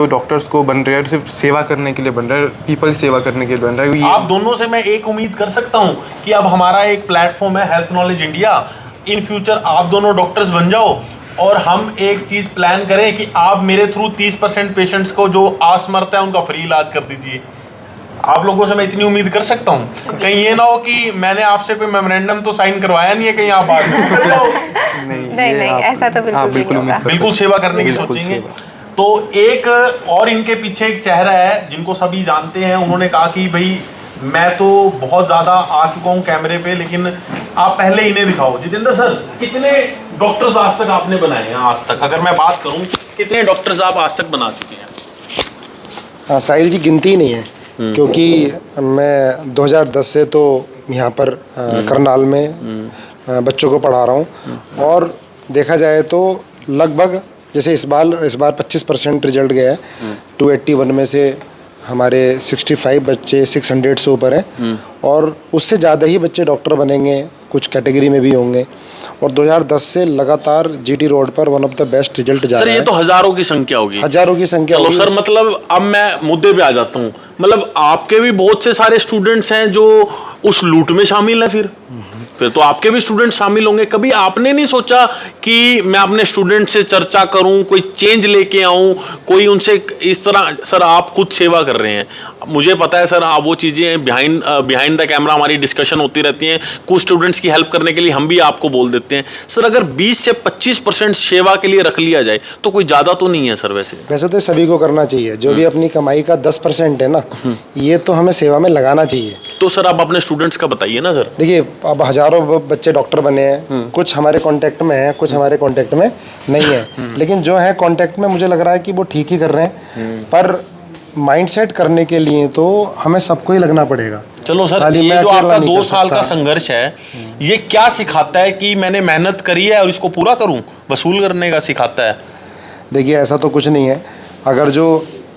तो डॉक्टर्स को बन रहे हैं सिर्फ सेवा करने के लिए बन रहा है, पीपल की सेवा करने के लिए बन रहा है। आप दोनों से मैं एक उम्मीद कर सकता हूं कि अब हमारा एक प्लेटफॉर्म है health knowledge India, in future आप दोनों डॉक्टर्स बन जाओ और हम एक चीज प्लान करें कि आप मेरे थ्रू 30% पेशेंट्स को जो आसमर्थ है उनका फ्री इलाज कर दीजिए। आप लोगों से मैं इतनी उम्मीद कर सकता हूं। कहीं ये ना हो कि मैंने आपसे कोई मेमोरेंडम तो साइन करवाया नहीं है, कहीं आप बात कर जाओ। नहीं ऐसा तो बिल्कुल नहीं होगा। बिल्कुल सेवा करने की सोचेंगे। तो एक और इनके पीछे एक चेहरा है जिनको सभी जानते हैं। उन्होंने कहा कि भाई मैं तो बहुत ज्यादा आ चुका हूँ कैमरे पे, लेकिन आप पहले इन्हें दिखाओ। जितेंद्र सर, कितने डॉक्टर्स आज तक आपने बनाए हैं? आज तक अगर मैं बात करूं, कितने डॉक्टर्स आप आज तक बना चुके हैं? साहिल जी, गिनती नहीं है, क्योंकि मैं 2010 से तो यहाँ पर करनाल में बच्चों को पढ़ा रहा हूँ। और देखा जाए तो लगभग जैसे इस बार 25% रिजल्ट गया है। 281 में से हमारे 65 बच्चे 600 से ऊपर हैं और उससे ज़्यादा ही बच्चे डॉक्टर बनेंगे, कुछ कैटेगरी में भी होंगे। और 2010 से लगातार जीटी रोड पर one of the best result जा रहा है। सर, ये तो हजारों की संख्या होगी। हजारों की संख्या चलो होगी। सर, मतलब अब मैं मुद्दे पे आ जाता हूँ। मतलब आपके भी बहुत से सारे स्टूडेंट्स हैं जो उस लूट में शामिल हैं। फिर तो आपके भी स्टूडेंट शामिल होंगे। कभी आपने नहीं सोचा कि मैं अपने स्टूडेंट से चर्चा करूं, कोई चेंज लेके आऊं, कोई उनसे इस तरह? सर, आप खुद सेवा कर रहे हैं, मुझे पता है सर। आप वो चीज़ें बिहाइंड द कैमरा हमारी डिस्कशन होती रहती हैं। कुछ स्टूडेंट्स की हेल्प करने के लिए हम भी आपको बोल देते हैं। सर, अगर 20 से 25% सेवा के लिए रख लिया जाए तो कोई ज़्यादा तो नहीं है सर? वैसे तो सभी को करना चाहिए। जो भी अपनी कमाई का 10% है ना, ये तो हमें सेवा में लगाना चाहिए। तो सर, आप अपने स्टूडेंट्स का बताइए ना सर। देखिए, अब हजारों बच्चे डॉक्टर बने हैं। कुछ हमारे कांटेक्ट में हैं, कुछ हमारे कांटेक्ट में नहीं है। लेकिन जो है कांटेक्ट में, मुझे लग रहा है कि वो ठीक ही कर रहे हैं। पर माइंडसेट करने के लिए तो हमें सबको ही लगना पड़ेगा। चलो सर, ये जो आपका 2 साल का संघर्ष है, ये क्या सिखाता है कि मैंने मेहनत करी है और इसको पूरा करूं? वसूल करने का सिखाता है? देखिए, ऐसा तो कुछ नहीं है। अगर जो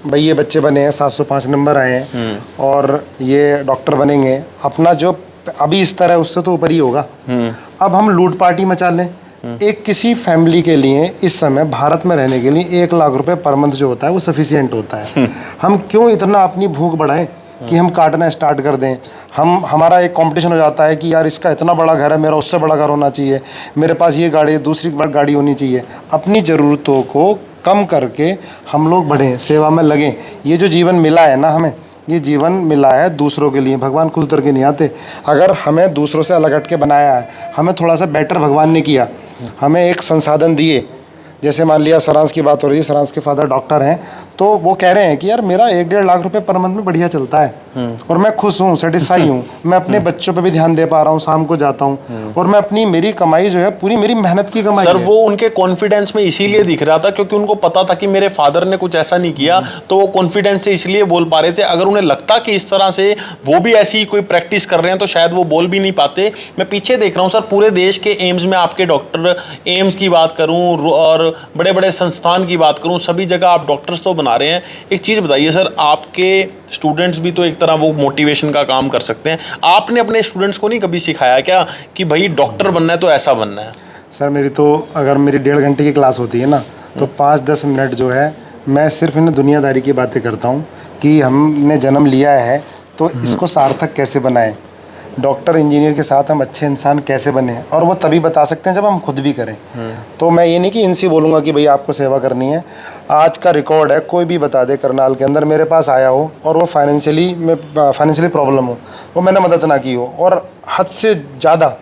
भाई ये बच्चे बने हैं, 705 नंबर आए हैं और ये डॉक्टर बनेंगे, अपना जो अभी इस तरह उससे तो ऊपर ही होगा। अब हम लूट पार्टी मचा लें। एक किसी फैमिली के लिए इस समय भारत में रहने के लिए 1 लाख रुपए पर मंथ जो होता है वो सफिशिएंट होता है। हम क्यों इतना अपनी भूख बढ़ाएं कि हम काटना स्टार्ट कर दें? हमारा एक कंपटीशन हो जाता है कि यार इसका इतना बड़ा घर है, मेरा उससे बड़ा घर होना चाहिए, मेरे पास ये गाड़ी, दूसरी गाड़ी होनी चाहिए। अपनी ज़रूरतों को कम करके हम लोग बढ़ें, सेवा में लगें। ये जो जीवन मिला है ना हमें, ये जीवन मिला है दूसरों के लिए। भगवान खुद उतर के नहीं आते। अगर हमें दूसरों से अलग हट के बनाया है, हमें थोड़ा सा बेटर भगवान ने किया, हमें एक संसाधन दिए। जैसे मान लिया सरांश की बात हो रही है, सरांश के फादर डॉक्टर हैं, तो वो कह रहे हैं कि यार मेरा 1-1.5 लाख रुपए पर मंथ में बढ़िया चलता है और मैं खुश हूँ, सेटिस्फाई हूँ। मैं अपने बच्चों पे भी ध्यान दे पा रहा हूँ, शाम को जाता हूँ और मैं मेरी कमाई जो है पूरी मेरी मेहनत की कमाई सर है। वो उनके कॉन्फिडेंस में इसीलिए दिख रहा था क्योंकि उनको पता था कि मेरे फादर ने कुछ ऐसा नहीं किया, तो वो कॉन्फिडेंस से इसलिए बोल पा रहे थे। अगर उन्हें लगता कि इस तरह से वो भी ऐसी कोई प्रैक्टिस कर रहे हैं तो शायद वो बोल भी नहीं पाते। मैं पीछे देख रहा हूँ सर, पूरे देश के एम्स में आपके डॉक्टर, एम्स की बात करूँ और बड़े बड़े संस्थान की बात करूँ, सभी जगह आप डॉक्टर्स तो बना रहे हैं। एक चीज़ बताइए सर, आपके स्टूडेंट्स भी तो एक तरह वो मोटिवेशन का काम कर सकते हैं। आपने अपने स्टूडेंट्स को नहीं कभी सिखाया क्या कि भाई डॉक्टर बनना है तो ऐसा बनना है? सर, अगर मेरी 1.5 घंटे की क्लास होती है ना, तो 5-10 मिनट जो है मैं सिर्फ इन्हें दुनियादारी की बातें करता हूँ कि हमने जन्म लिया है तो इसको सार्थक कैसे बनाएं, डॉक्टर इंजीनियर के साथ हम अच्छे इंसान कैसे बने। और वो तभी बता सकते हैं जब हम खुद भी करें। तो मैं ये नहीं कि इनसे बोलूँगा कि भाई आपको सेवा करनी है। आज का रिकॉर्ड है, कोई भी बता दे करनाल के अंदर मेरे पास आया हो और वो फाइनेंशियली प्रॉब्लम हो, वो मैंने मदद ना की हो, और हद से ज़्यादा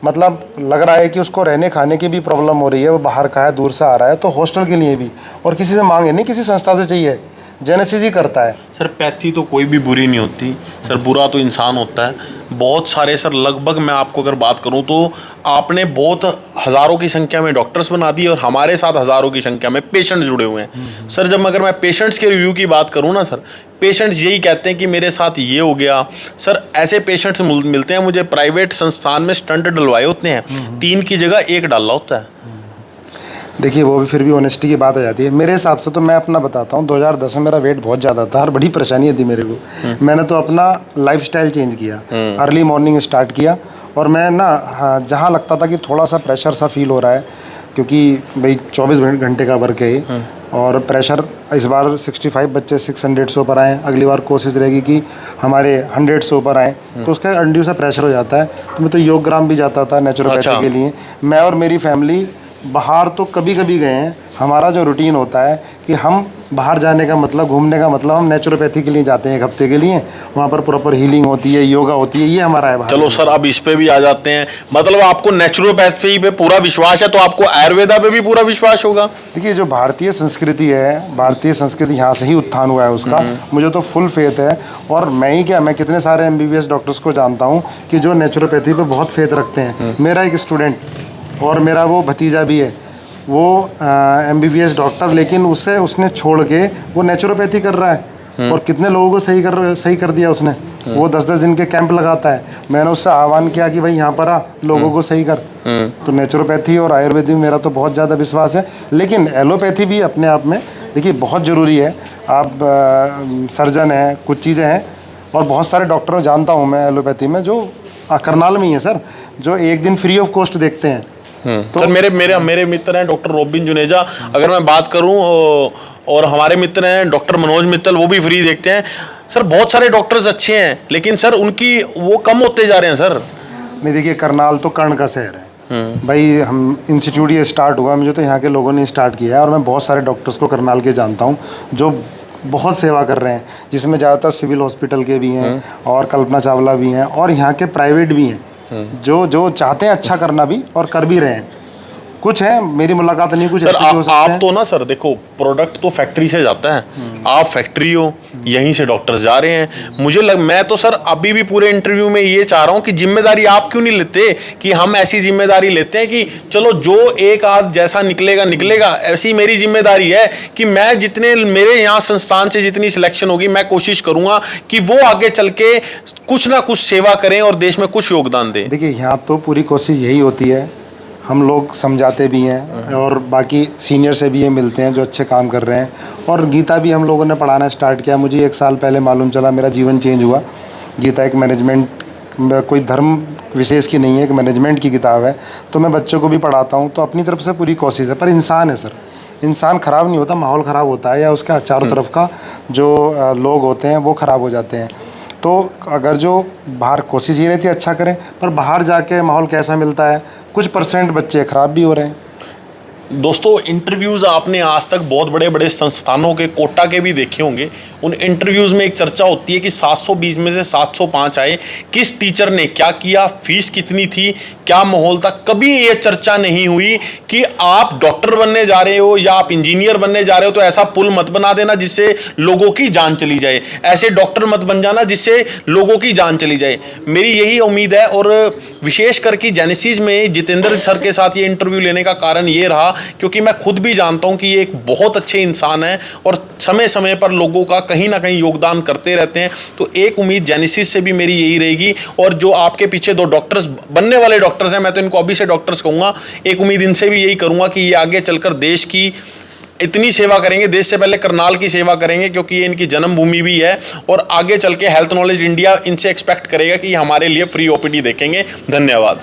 मतलब लग रहा है कि उसको रहने खाने की भी प्रॉब्लम हो रही है, वो बाहर का है, दूर से आ रहा है, तो हॉस्टल के लिए भी, और किसी से मांगे नहीं, किसी संस्था से चाहिए, जेनेसिस ही करता है। सर, पैथी तो कोई भी बुरी नहीं होती सर, बुरा तो इंसान होता है। बहुत सारे सर, लगभग मैं आपको अगर बात करूं तो आपने बहुत हज़ारों की संख्या में डॉक्टर्स बना दिए और हमारे साथ हज़ारों की संख्या में पेशेंट्स जुड़े हुए हैं। सर, अगर मैं पेशेंट्स के रिव्यू की बात करूं ना सर, पेशेंट्स यही कहते हैं कि मेरे साथ ये हो गया। सर, ऐसे पेशेंट्स मिलते हैं मुझे प्राइवेट संस्थान में, स्टंट डलवाए होते हैं, 3 की जगह 1 डाला होता है। देखिए, वो भी फिर भी ऑनेस्टी की बात आ जाती है। मेरे हिसाब से तो मैं अपना बताता हूँ, 2010 में मेरा वेट बहुत ज़्यादा था और बड़ी परेशानी थी मेरे को। मैंने तो अपना लाइफस्टाइल चेंज किया, अर्ली मॉर्निंग स्टार्ट किया, और मैं ना जहाँ लगता था कि थोड़ा सा प्रेशर सा फील हो रहा है, क्योंकि भाई 24 घंटे का वर्क है, और प्रेशर इस बार 65 बच्चे 600 से ऊपर आए, अगली बार कोशिश रहेगी कि हमारे 100 से ऊपर आए, तो उसका अनड्यू सा प्रेशर हो जाता है। तो मैं तो योगग्राम भी जाता था नेचुरोपैथी अच्छा। के लिए। मैं और मेरी फैमिली बाहर तो कभी कभी गए हैं। हमारा जो रूटीन होता है कि हम बाहर जाने का मतलब, घूमने का मतलब, हम नेचुरोपैथी के लिए जाते हैं 1 हफ्ते के लिए, वहाँ पर प्रॉपर हीलिंग होती है, योगा होती है, ये हमारा है बाहर। चलो सर, अब इस पे भी आ जाते हैं। मतलब आपको नेचुरोपैथी पे पूरा विश्वास है, तो आपको आयुर्वेदा पे भी पूरा विश्वास होगा। देखिए, जो भारतीय संस्कृति है, भारतीय संस्कृति यहाँ से ही उत्थान हुआ है उसका, मुझे तो फुल फेथ है। और मैं ही क्या, मैं कितने सारे MBBS डॉक्टर्स को जानता हूँ कि जो नेचुरोपैथी पे बहुत फेथ रखते हैं। मेरा एक स्टूडेंट और मेरा वो भतीजा भी है, वो MBBS डॉक्टर, लेकिन उसने छोड़ के वो नेचुरोपैथी कर रहा है और कितने लोगों को सही कर दिया उसने। वो 10-10 दिन के कैंप लगाता है। मैंने उससे आह्वान किया कि भाई यहाँ पर आ, लोगों को सही कर। तो नेचुरोपैथी और आयुर्वेद में मेरा तो बहुत ज़्यादा विश्वास है, लेकिन एलोपैथी भी अपने आप में देखिए बहुत ज़रूरी है। आप सर्जन हैं, कुछ चीज़ें हैं, और बहुत सारे डॉक्टर जानता हूँ मैं एलोपैथी में, जो करनाल में ही है सर, जो एक दिन फ्री ऑफ कॉस्ट देखते हैं। तो सर, मेरे मित्र हैं डॉक्टर रोबिन जुनेजा, अगर मैं बात करूं, और हमारे मित्र हैं डॉक्टर मनोज मित्तल, वो भी फ्री देखते हैं। सर, बहुत सारे डॉक्टर्स अच्छे हैं, लेकिन सर उनकी वो कम होते जा रहे हैं सर। नहीं, देखिए, करनाल तो कर्ण का शहर है भाई। हम इंस्टीट्यूट ये स्टार्ट हुआ, मुझे तो यहाँ के लोगों ने स्टार्ट किया है, और मैं बहुत सारे डॉक्टर्स को करनाल के जानता हूँ जो बहुत सेवा कर रहे हैं, जिसमें ज़्यादातर सिविल हॉस्पिटल के भी हैं और कल्पना चावला भी हैं, और यहाँ के प्राइवेट भी हैं जो चाहते हैं अच्छा करना भी और कर भी रहे हैं। कुछ है, मेरी मुलाकात नहीं, कुछ सर ऐसे भी हो सकते आप हैं। तो ना सर, देखो, प्रोडक्ट तो फैक्ट्री से जाता है, आप फैक्ट्री हो, यहीं से डॉक्टर्स जा रहे हैं। मैं तो सर अभी भी पूरे इंटरव्यू में ये चाह रहा हूँ कि जिम्मेदारी आप क्यों नहीं लेते, कि हम ऐसी जिम्मेदारी लेते हैं कि चलो जो एक आध जैसा निकलेगा। ऐसी मेरी जिम्मेदारी है कि मैं जितने मेरे यहाँ संस्थान से जितनी सिलेक्शन होगी, मैं कोशिश करूँगा कि वो आगे चल के कुछ ना कुछ सेवा करें और देश में कुछ योगदान दें। देखिए, यहाँ तो पूरी कोशिश यही होती है, हम लोग समझाते भी हैं और बाकी सीनियर से भी ये मिलते हैं जो अच्छे काम कर रहे हैं। और गीता भी हम लोगों ने पढ़ाना स्टार्ट किया, मुझे 1 साल पहले मालूम चला, मेरा जीवन चेंज हुआ। गीता एक मैनेजमेंट, कोई धर्म विशेष की नहीं है, एक मैनेजमेंट की किताब है, तो मैं बच्चों को भी पढ़ाता हूँ। तो अपनी तरफ से पूरी कोशिश है, पर इंसान है सर, इंसान ख़राब नहीं होता, माहौल ख़राब होता है, या उसका चारों तरफ का जो लोग होते हैं वो ख़राब हो जाते हैं। तो अगर जो बाहर कोशिश ये रहती है अच्छा करें, पर बाहर जाके माहौल कैसा मिलता है, कुछ % बच्चे ख़राब भी हो रहे हैं। दोस्तों, इंटरव्यूज़ आपने आज तक बहुत बड़े बड़े संस्थानों के, कोटा के भी देखे होंगे। उन इंटरव्यूज़ में एक चर्चा होती है कि 720 में से 705 आए, किस टीचर ने क्या किया, फीस कितनी थी, क्या माहौल था। कभी ये चर्चा नहीं हुई कि आप डॉक्टर बनने जा रहे हो या आप इंजीनियर बनने जा रहे हो तो ऐसा पुल मत बना देना जिससे लोगों की जान चली जाए, ऐसे डॉक्टर मत बन जाना जिससे लोगों की जान चली जाए। मेरी यही उम्मीद है, और विशेष करके जेनेसिस में जितेंद्र सर के साथ ये इंटरव्यू लेने का कारण ये रहा क्योंकि मैं खुद भी जानता हूँ कि ये एक बहुत अच्छे इंसान है और समय समय पर लोगों का कहीं ना कहीं योगदान करते रहते हैं। तो एक उम्मीद जेनेसिस से भी मेरी यही रहेगी, और जो आपके पीछे 2 डॉक्टर्स बनने वाले डॉक्टर्स हैं, मैं तो इनको अभी से डॉक्टर्स कहूँगा, एक उम्मीद इनसे भी यही करूँगा कि ये आगे चलकर देश की इतनी सेवा करेंगे, देश से पहले करनाल की सेवा करेंगे क्योंकि ये इनकी जन्मभूमि भी है, और आगे चल के हेल्थ नॉलेज इंडिया इनसे एक्सपेक्ट करेगा कि हमारे लिए फ्री OPD देखेंगे। धन्यवाद।